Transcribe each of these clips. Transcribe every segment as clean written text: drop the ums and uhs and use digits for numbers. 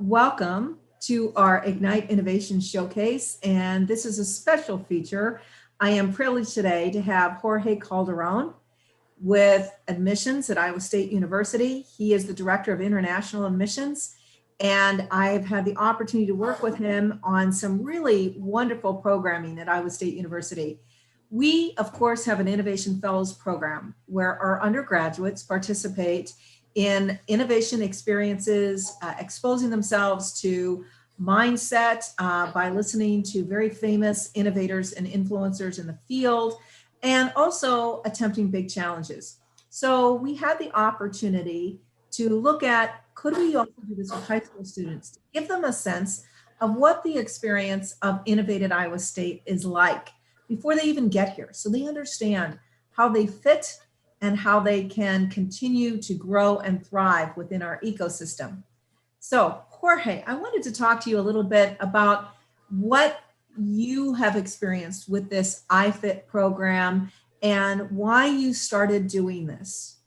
welcome to our Ignite Innovation Showcase, and this is a special feature. I am privileged today to have Jorge Calderon with admissions at Iowa State University. He is the Director of International Admissions, and I've had the opportunity to work with him on some really wonderful programming at Iowa State University. We, of course, have an Innovation Fellows program where our undergraduates participate in innovation experiences, exposing themselves to mindset by listening to very famous innovators and influencers in the field, and also attempting big challenges. So we had the opportunity to look at, could we also do this with high school students, to give them a sense of what the experience of Innovate at Iowa State is like before they even get here, so they understand how they fit and how they can continue to grow and thrive within our ecosystem. So Jorge, I wanted to talk to you a little bit about what you have experienced with this Ifit program and why you started doing this.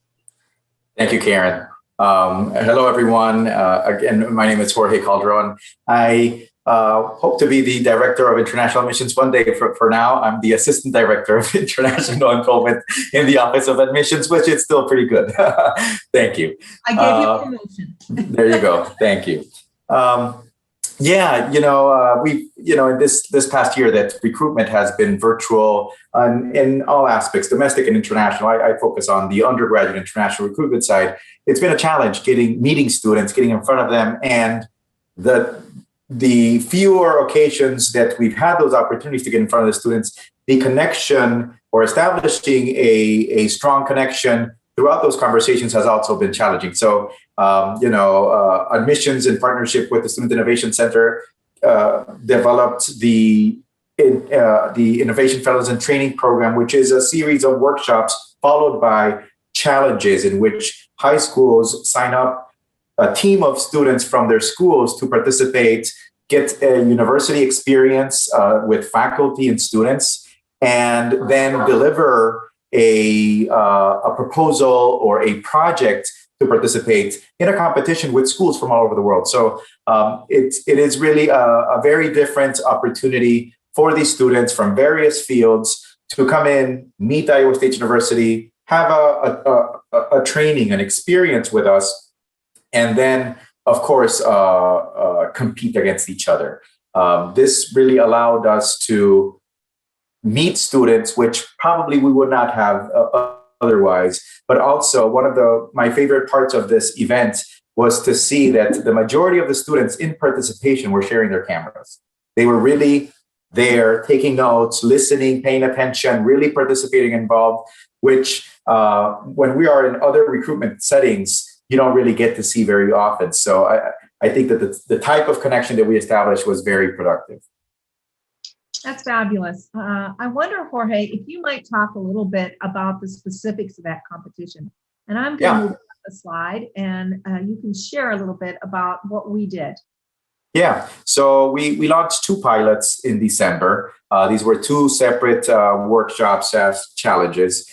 Thank you, Karen. Hello, everyone. Again, my name is Jorge Calderon. I hope to be the Director of International Admissions one day. For now, I'm the Assistant Director of International Enrollment in the Office of Admissions, which is still pretty good. Thank you. I gave you promotion. There you go. Thank you. In this past year that recruitment has been virtual in all aspects, domestic and international. I focus on the undergraduate international recruitment side. It's been a challenge meeting students, getting in front of them, and the fewer occasions that we've had those opportunities to get in front of the students, the connection or establishing a strong connection throughout those conversations has also been challenging. So, admissions in partnership with the Student Innovation Center developed the Innovation Fellows and Training Program, which is a series of workshops followed by challenges in which high schools sign up a team of students from their schools to participate, get a university experience with faculty and students, and then deliver a proposal or a project to participate in a competition with schools from all over the world. So it is really a very different opportunity for these students from various fields to come in, meet Iowa State University, have a training, an experience with us, and then, of course, compete against each other. This really allowed us to meet students, which probably we would not have otherwise. But also, one of my favorite parts of this event was to see that the majority of the students in participation were sharing their cameras. They were really there, taking notes, listening, paying attention, really participating, involved, which when we are in other recruitment settings, you don't really get to see very often. So I think that the type of connection that we established was very productive. That's fabulous. I wonder, Jorge, if you might talk a little bit about the specifics of that competition. And I'm going to move a slide, and you can share a little bit about what we did. Yeah, so we launched 2 pilots in December. These were 2 separate workshops as challenges.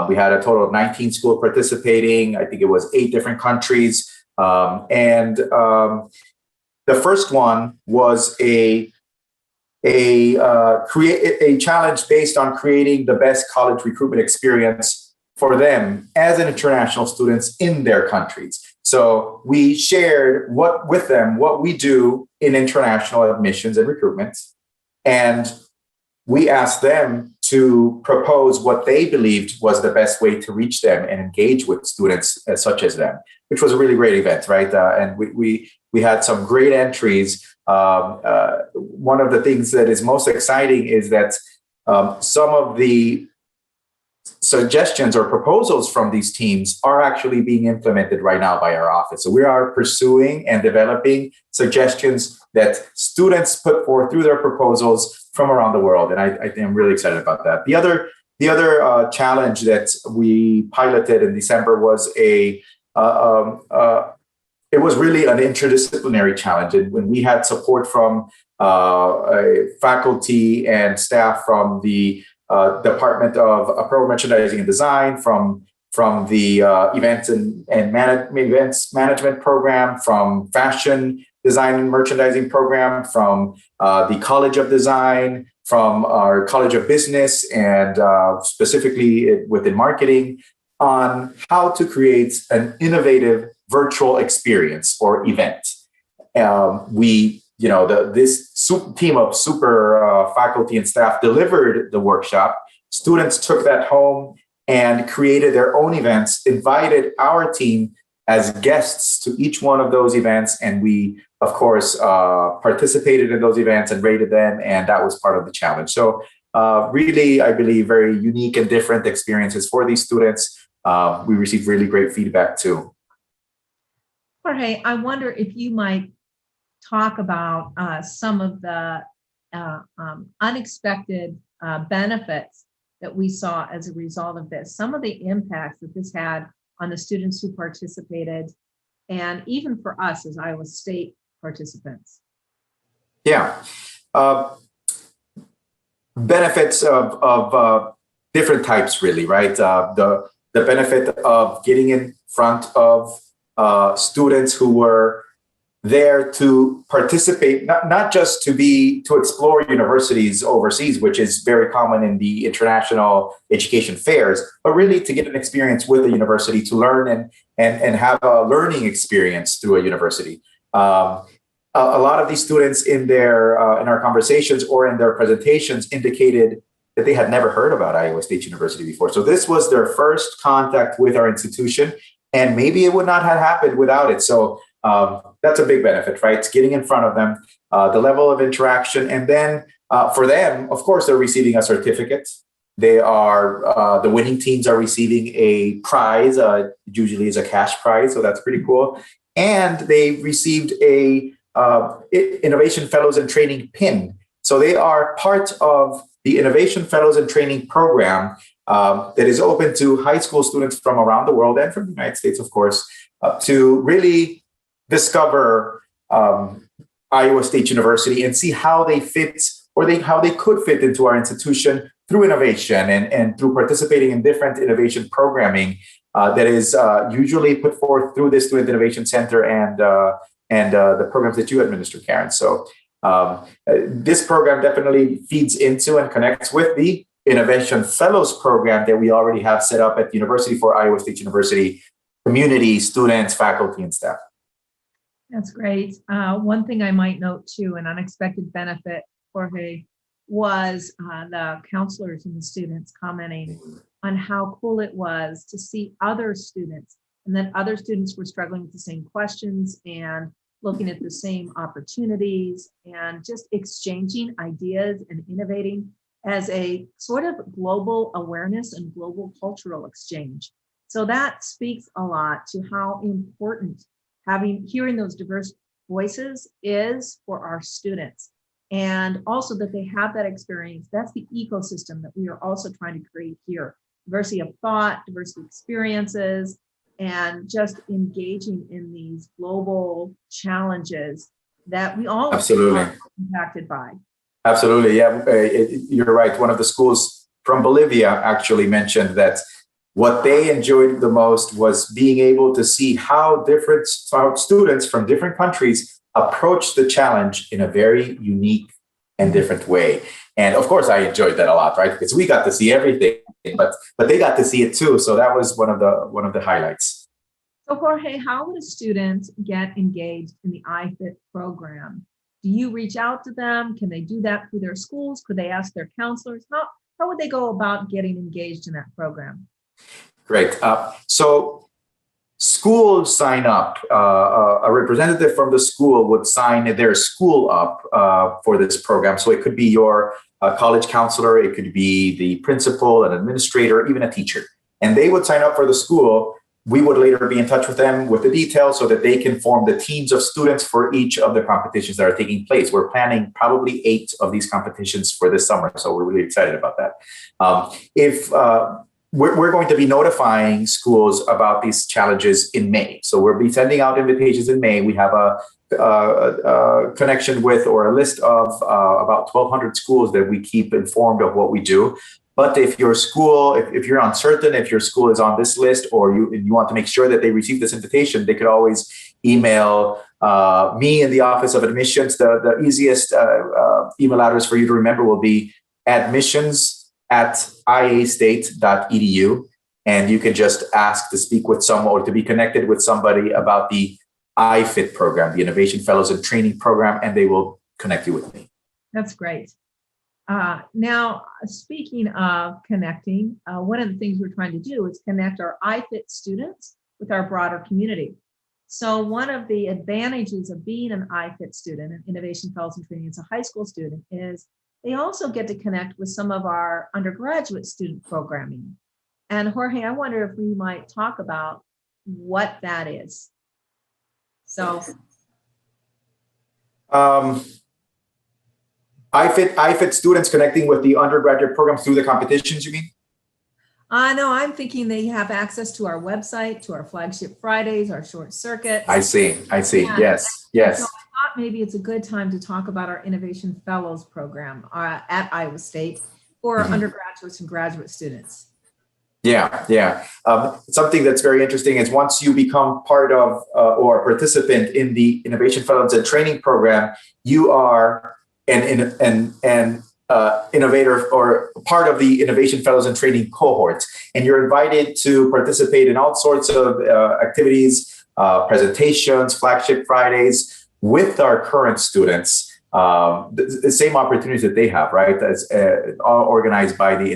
We had a total of 19 schools participating. I think it was 8 different countries. And the first one was a challenge based on creating the best college recruitment experience for them as an international students in their countries. So we shared with them what we do in international admissions and recruitment, and we asked them to propose what they believed was the best way to reach them and engage with students such as them, which was a really great event, right? And we had some great entries. One of the things that is most exciting is that some of the suggestions or proposals from these teams are actually being implemented right now by our office. So we are pursuing and developing suggestions that students put forth through their proposals from around the world. And I think I'm really excited about that. The other challenge that we piloted in December was it was really an interdisciplinary challenge. And when we had support from faculty and staff from the Department of Apparel Merchandising and Design, from the events and events management program, from fashion design and merchandising program, from the College of Design, from our College of Business, and specifically within marketing, on how to create an innovative virtual experience or event. This team of super faculty and staff delivered the workshop. Students took that home and created their own events, invited our team as guests to each one of those events. And we, of course, participated in those events and rated them. And that was part of the challenge. So really, I believe, very unique and different experiences for these students. We received really great feedback too. Jorge, I wonder if you might talk about some of the unexpected benefits that we saw as a result of this, some of the impacts that this had on the students who participated, and even for us as Iowa State participants. Yeah. Benefits of different types, really, right? The benefit of getting in front of students who were there to participate, not just to explore universities overseas, which is very common in the international education fairs, but really to get an experience with a university, to learn and have a learning experience through a university. A lot of these students in our conversations or in their presentations indicated that they had never heard about Iowa State University before. So this was their first contact with our institution, and maybe it would not have happened without it. So that's a big benefit, right? It's getting in front of them, the level of interaction. And then for them, of course, they're receiving a certificate. The winning teams are receiving a prize, usually is a cash prize. So that's pretty cool. And they received a Innovation Fellows and Training pin. So they are part of the Innovation Fellows and Training program that is open to high school students from around the world and from the United States, of course, to really discover Iowa State University and see how they fit, or how they could fit into our institution through innovation and through participating in different innovation programming that is usually put forth through the Student Innovation Center and the programs that you administer, Karen. So this program definitely feeds into and connects with the Innovation Fellows program that we already have set up at the University for Iowa State University, community, students, faculty, and staff. That's great. One thing I might note too, an unexpected benefit, Jorge, was the counselors and the students commenting on how cool it was to see other students, and that other students were struggling with the same questions and looking at the same opportunities and just exchanging ideas and innovating as a sort of global awareness and global cultural exchange. So that speaks a lot to how important hearing those diverse voices is for our students. And also that they have that experience. That's the ecosystem that we are also trying to create here. Diversity of thought, diversity of experiences, and just engaging in these global challenges that we all are impacted by. Absolutely. Yeah, you're right. One of the schools from Bolivia actually mentioned that what they enjoyed the most was being able to see how different students from different countries approach the challenge in a very unique and different way. And of course, I enjoyed that a lot, right? Because we got to see everything, but they got to see it too. So that was one of the highlights. So Jorge, how would a student get engaged in the Ifit program? Do you reach out to them? Can they do that through their schools? Could they ask their counselors? How would they go about getting engaged in that program? Great. So schools sign up. A representative from the school would sign their school up for this program. So it could be your college counselor, it could be the principal, an administrator, even a teacher. And they would sign up for the school. We would later be in touch with them with the details so that they can form the teams of students for each of the competitions that are taking place. We're planning probably 8 of these competitions for this summer. So we're really excited about that. We're going to be notifying schools about these challenges in May. So we'll be sending out invitations in May. We have a connection with, or a list of about 1,200 schools that we keep informed of what we do. But if your school, if you're uncertain if your school is on this list, or you want to make sure that they receive this invitation, they could always email me in the Office of Admissions. The easiest email address for you to remember will be admissions@iastate.edu. And you can just ask to speak with someone or to be connected with somebody about the Ifit program, the Innovation Fellows and Training Program, and they will connect you with me. That's great. Now, speaking of connecting, one of the things we're trying to do is connect our Ifit students with our broader community. So one of the advantages of being an Ifit student, an Innovation Fellows and Training as a high school student, is they also get to connect with some of our undergraduate student programming. And Jorge, I wonder if we might talk about what that is. So. Ifit students connecting with the undergraduate programs through the competitions, you mean? No, I'm thinking they have access to our website, to our flagship Fridays, our short circuit. I see. Yeah. Yes. So I thought maybe it's a good time to talk about our Innovation Fellows program at Iowa State for undergraduates and graduate students. Yeah. Something that's very interesting is once you become part of or a participant in the Innovation Fellows and Training Program, you are an innovator or part of the Innovation Fellows and Training cohort, and you're invited to participate in all sorts of activities, presentations, flagship Fridays with our current students. The same opportunities that they have, right? That's all organized by the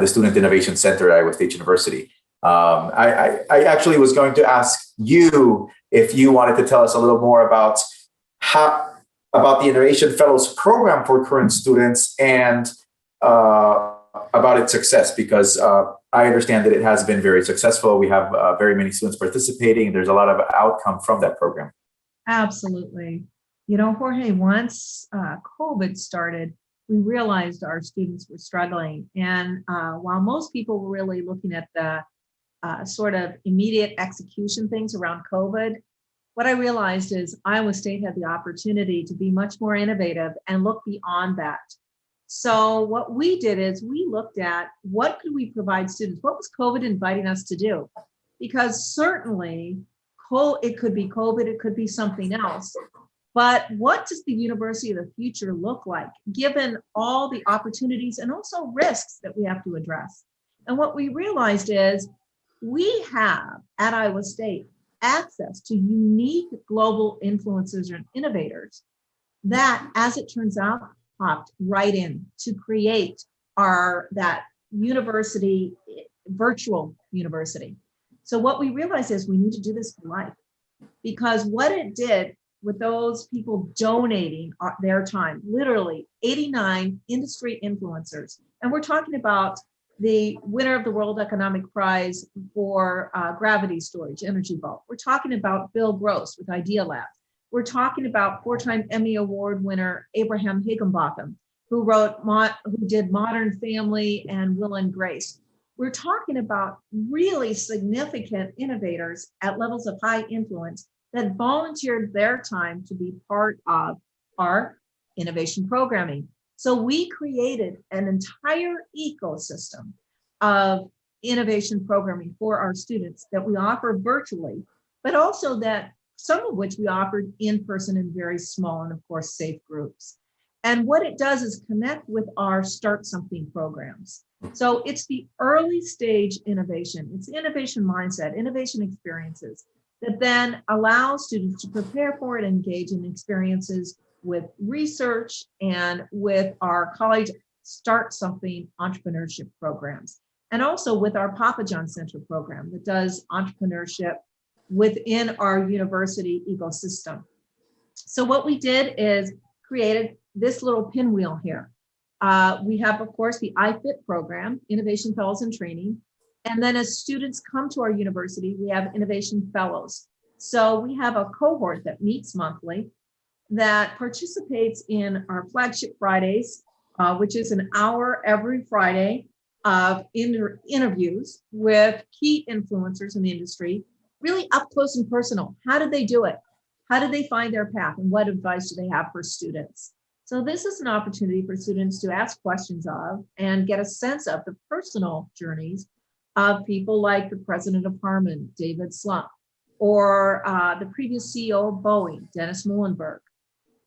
Student Innovation Center at Iowa State University. I actually was going to ask you if you wanted to tell us a little more about the Innovation Fellows program for current students and about its success, because I understand that it has been very successful. We have very many students participating. There's a lot of outcome from that program. Absolutely. You know, Jorge, once COVID started, we realized our students were struggling. And while most people were really looking at the sort of immediate execution things around COVID, what I realized is Iowa State had the opportunity to be much more innovative and look beyond that. So what we did is we looked at what could we provide students? What was COVID inviting us to do? Because certainly it could be COVID, it could be something else. But what does the University of the Future look like, given all the opportunities and also risks that we have to address? And what we realized is we have at Iowa State access to unique global influencers and innovators that, as it turns out, popped right in to create that university, virtual university. So what we realized is we need to do this for life, because what it did with those people donating their time, literally 89 industry influencers, and we're talking about the winner of the World Economic Prize for gravity storage, Energy Vault. We're talking about Bill Gross with Idea Lab. We're talking about 4-time Emmy Award winner Abraham Higginbotham, who did Modern Family and Will and Grace. We're talking about really significant innovators at levels of high influence that volunteered their time to be part of our innovation programming. So we created an entire ecosystem of innovation programming for our students that we offer virtually, but also that some of which we offered in person in very small and of course safe groups. And what it does is connect with our Start Something programs. So it's the early stage innovation. It's innovation mindset, innovation experiences that then allow students to prepare for it, engage in experiences with research and with our college Start Something entrepreneurship programs. And also with our Papa John Center program that does entrepreneurship within our university ecosystem. So what we did is created this little pinwheel here. We have, of course, the Ifit program, Innovation Fellows and Training. And then as students come to our university, we have Innovation Fellows. So we have a cohort that meets monthly that participates in our flagship Fridays, which is an hour every Friday of interviews with key influencers in the industry, really up close and personal. How did they do it? How did they find their path? And what advice do they have for students? So this is an opportunity for students to ask questions of and get a sense of the personal journeys of people like the president of Harmon, David Slump, or the previous CEO of Boeing, Dennis Muhlenberg.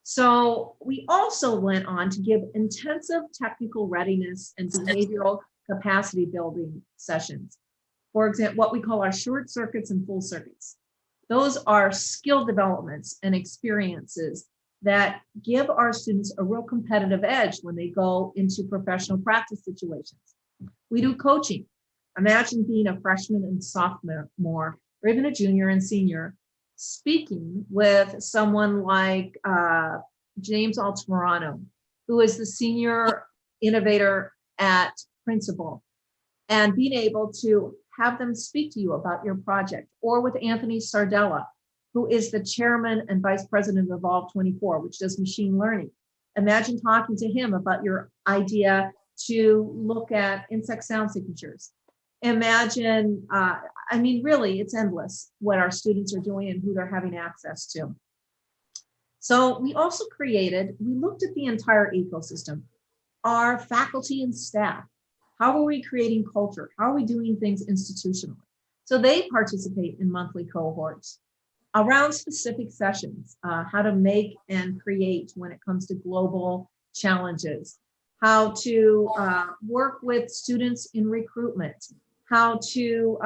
So we also went on to give intensive technical readiness and behavioral capacity building sessions. For example, what we call our short circuits and full circuits. Those are skill developments and experiences that give our students a real competitive edge when they go into professional practice situations. We do coaching. Imagine being a freshman and sophomore, or even a junior and senior, speaking with someone like James Altamirano, who is the senior innovator at Principal, and being able to have them speak to you about your project, or with Anthony Sardella, who is the chairman and vice president of Evolve 24, which does machine learning. Imagine talking to him about your idea to look at insect sound signatures. Imagine, I mean, really, it's endless what our students are doing and who they're having access to. So we also we looked at the entire ecosystem, our faculty and staff. How are we creating culture? How are we doing things institutionally? So they participate in monthly cohorts around specific sessions, how to make and create when it comes to global challenges, how to work with students in recruitment, how to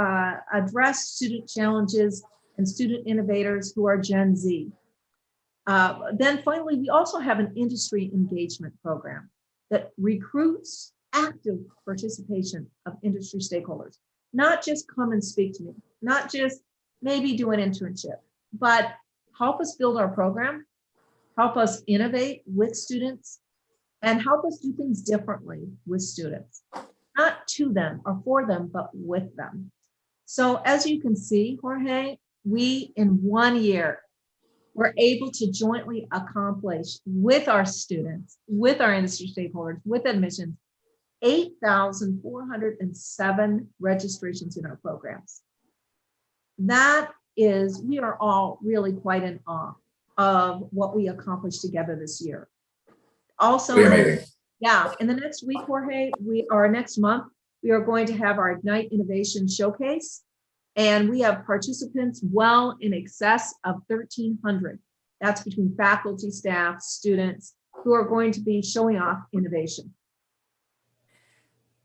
address student challenges and student innovators who are Gen Z. Then finally, we also have an industry engagement program that recruits active participation of industry stakeholders, not just come and speak to me, not just maybe do an internship, but help us build our program, help us innovate with students, and help us do things differently with students, not to them or for them, but with them. So as you can see, Jorge, we in 1 year were able to jointly accomplish with our students, with our industry stakeholders, with admissions, 8,407 registrations in our programs. That is, we are all really quite in awe of what we accomplished together this year. Also, amazing. Yeah, in the next week, Jorge, next month, we are going to have our Ignite Innovation Showcase, and we have participants well in excess of 1,300. That's between faculty, staff, students, who are going to be showing off innovation.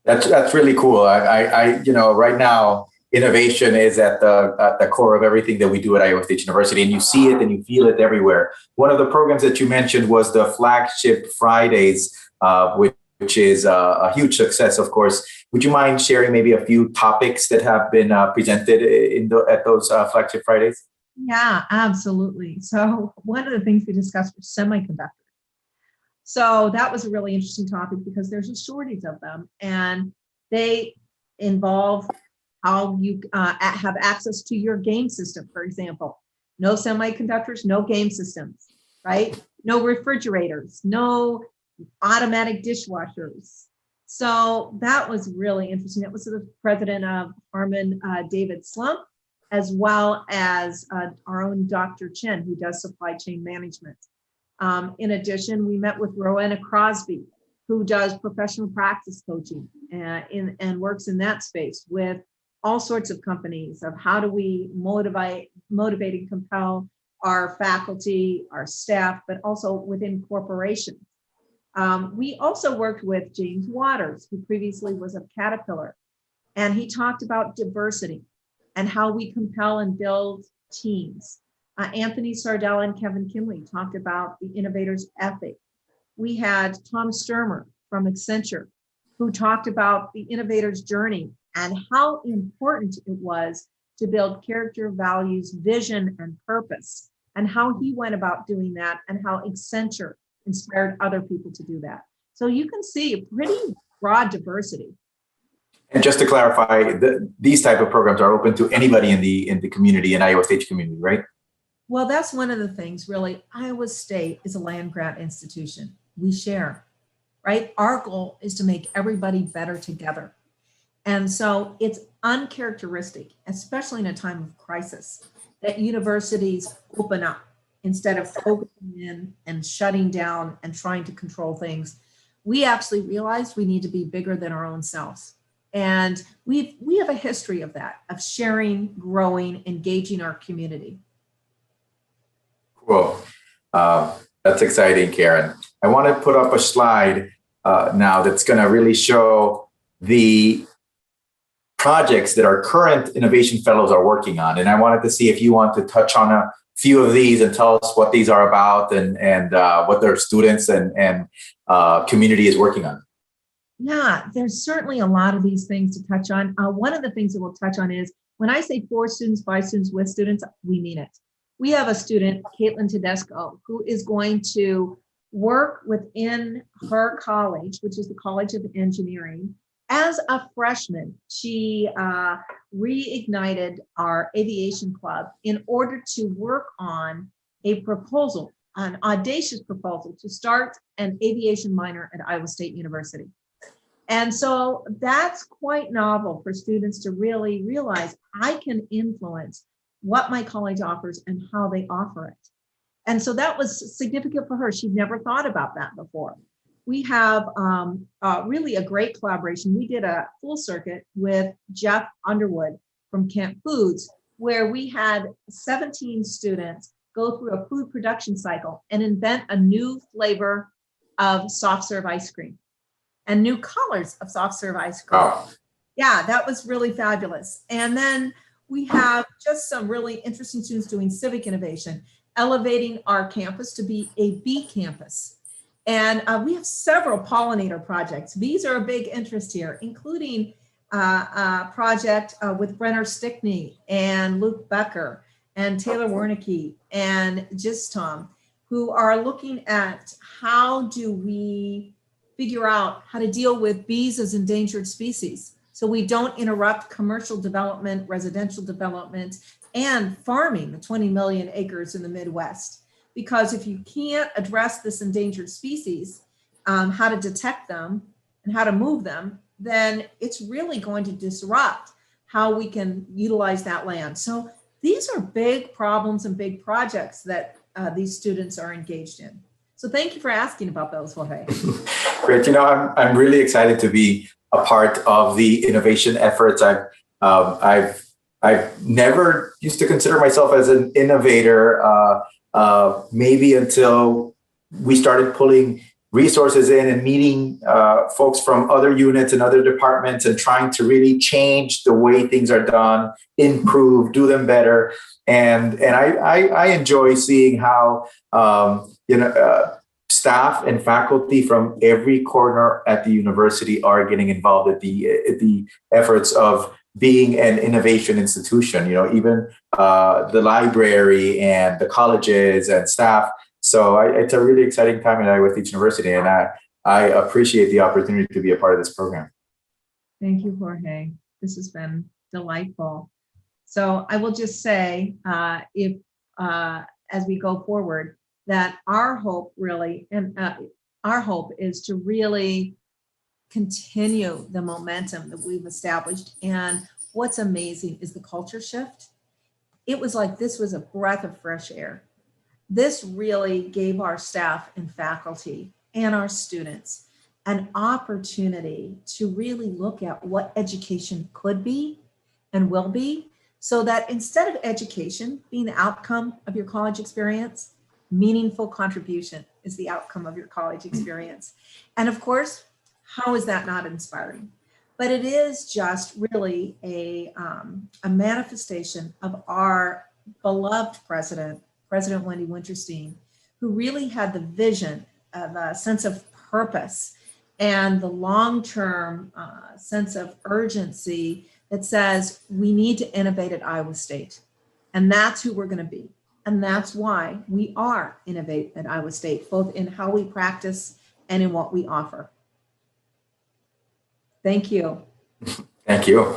That's really cool. Right now, innovation is at the core of everything that we do at Iowa State University, and you see it and you feel it everywhere. One of the programs that you mentioned was the Flagship Fridays, which is a huge success, of course. Would you mind sharing maybe a few topics that have been presented at those Flagship Fridays? Yeah, absolutely. So one of the things we discussed was semiconductors. So that was a really interesting topic because there's a shortage of them, and they involve how you have access to your game system, for example. No semiconductors, no game systems, right? No refrigerators, no automatic dishwashers. So that was really interesting. That was the president of Harmon, David Slump, as well as our own Dr. Chen, who does supply chain management. In addition, we met with Rowena Crosby, who does professional practice coaching and works in that space with all sorts of companies of how do we motivate and compel our faculty, our staff, but also within corporations. We also worked with James Waters, who previously was of Caterpillar, and he talked about diversity and how we compel and build teams. Anthony Sardella and Kevin Kimley talked about the innovator's ethic. We had Tom Sturmer from Accenture, who talked about the innovator's journey and how important it was to build character, values, vision, and purpose, and how he went about doing that, and how Accenture inspired other people to do that. So you can see a pretty broad diversity. And just to clarify, these type of programs are open to anybody in the community, in Iowa State community, right? Well, that's one of the things, really. Iowa State is a land grant institution. We share, right? Our goal is to make everybody better together. And so it's uncharacteristic, especially in a time of crisis, that universities open up instead of focusing in and shutting down and trying to control things. We actually realized we need to be bigger than our own selves. And we have a history of that, of sharing, growing, engaging our community. Cool. That's exciting, Karen. I want to put up a slide now that's going to really show the projects that our current innovation fellows are working on. And I wanted to see if you want to touch on a few of these and tell us what these are about and what their students and community is working on. Yeah, there's certainly a lot of these things to touch on. One of the things that we'll touch on is when I say 4 students, 5 students, with students, we mean it. We have a student, Caitlin Tedesco, who is going to work within her college, which is the College of Engineering. As a freshman, she reignited our aviation club in order to work on a proposal, an audacious proposal to start an aviation minor at Iowa State University. And so that's quite novel for students to really realize I can influence what my college offers and how they offer it. And so that was significant for her. She'd never thought about that before. We have really a great collaboration. We did a full circuit with Jeff Underwood from Camp Foods, where we had 17 students go through a food production cycle and invent a new flavor of soft serve ice cream and new colors of soft serve ice cream. Oh. Yeah, that was really fabulous. And then we have just some really interesting students doing civic innovation, elevating our campus to be a bee campus. And we have several pollinator projects. Bees are a big interest here, including a project with Brenner Stickney and Luke Becker and Taylor Wernicke and Tom, who are looking at how do we figure out how to deal with bees as endangered species so we don't interrupt commercial development, residential development, and farming, the 20 million acres in the Midwest. Because if you can't address this endangered species, how to detect them and how to move them, then it's really going to disrupt how we can utilize that land. So these are big problems and big projects that these students are engaged in. So thank you for asking about those, Jorge. Great. You know, I'm really excited to be a part of the innovation efforts. I've never used to consider myself as an innovator, maybe until we started pulling resources in and meeting folks from other units and other departments and trying to really change the way things are done, improve, do them better. And I enjoy seeing how staff and faculty from every corner at the university are getting involved at the efforts of being an innovation institution. You know, even the library and the colleges and staff. So it's a really exciting time at Iowa State University, and I appreciate the opportunity to be a part of this program. Thank you, Jorge. This has been delightful. So I will just say, if as we go forward, that our hope really, and our hope is to really continue the momentum that we've established. And what's amazing is the culture shift. It was like this was a breath of fresh air. This really gave our staff and faculty and our students an opportunity to really look at what education could be and will be, so that instead of education being the outcome of your college experience, meaningful contribution is the outcome of your college experience. And of course, how is that not inspiring? But it is just really a manifestation of our beloved president, President Wendy Winterstein, who really had the vision of a sense of purpose and the long-term sense of urgency that says we need to innovate at Iowa State. And that's who we're going to be. And that's why we are Innovate at Iowa State, both in how we practice and in what we offer. Thank you. Thank you.